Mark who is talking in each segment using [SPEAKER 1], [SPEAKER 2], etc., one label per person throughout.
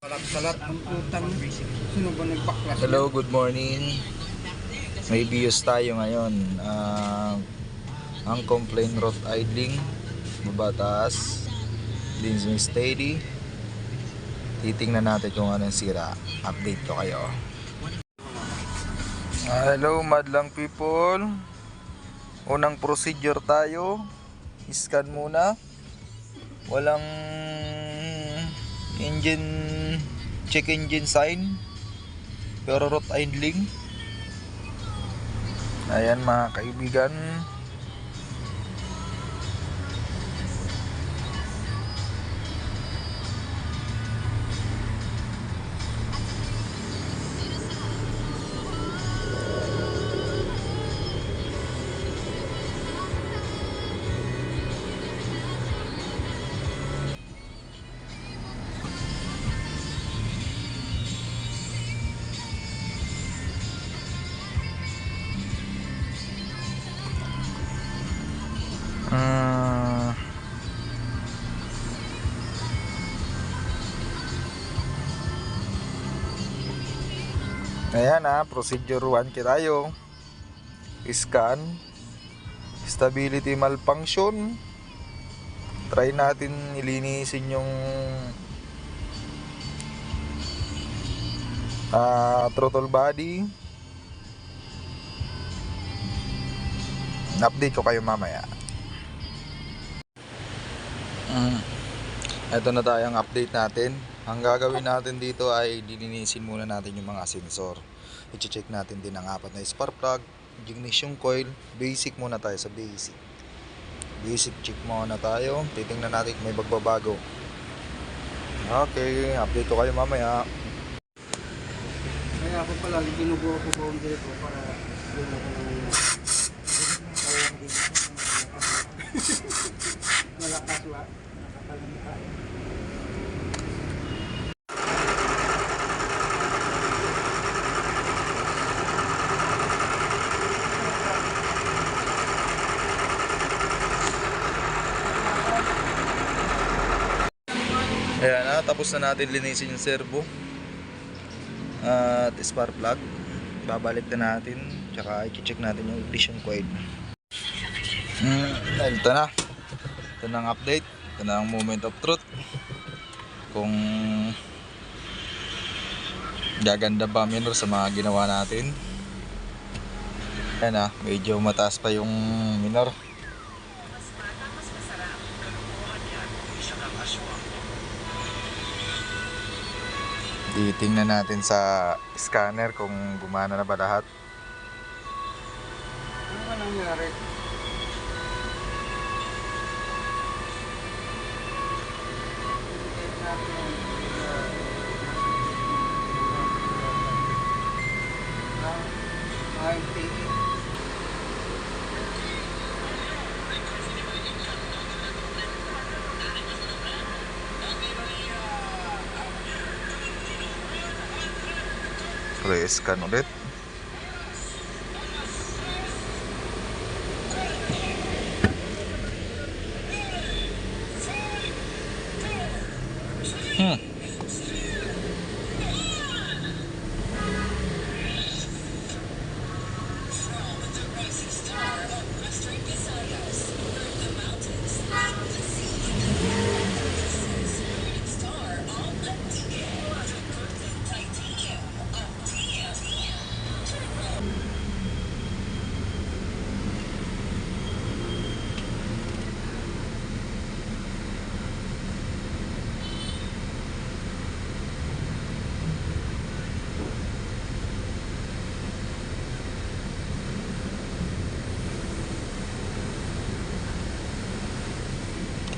[SPEAKER 1] Salat ang utang. Sino ba nagpaklas?
[SPEAKER 2] Hello, good morning. May bios tayo ngayon. Ang complaint road idling, mabataas, din steady. Titingnan natin kung anong sira. Update ko kayo. Hello, madlang people. Unang procedure tayo. Scan muna. Walang check engine sign, pero road idling. Ayan mga kaibigan. Ayan procedure 1 tayo. Scan. Stability malfunction. Try natin ilinisin yung throttle body. Update ko kayo mamaya. Ito na tayo ang update natin. Ang gagawin natin dito ay lilinisin muna natin yung mga sensor. I-check natin din ang apat na spark plug, ignition coil. Basic muna tayo sa basic. Basic check muna tayo. Titingnan natin kung may bagbabago. Okay, update ko kayo mamaya.
[SPEAKER 1] Kaya ako pala ginubuo ko boundary ko para yun ako ng malakas wa nakakalamita.
[SPEAKER 2] Ayan tapos na natin linisin yung servo at spark plug. Babalik na natin, tsaka i-check natin yung ignition coil. Ito na ang update. Ito na ang moment of truth, kung gaganda ba minor sa mga ginawa natin. Ayan medyo mataas pa yung minor. Titingnan natin sa scanner kung gumana na ba lahat.
[SPEAKER 1] Ano ba nangyari?
[SPEAKER 2] Scan ulit.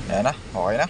[SPEAKER 2] Ayan na, okay na.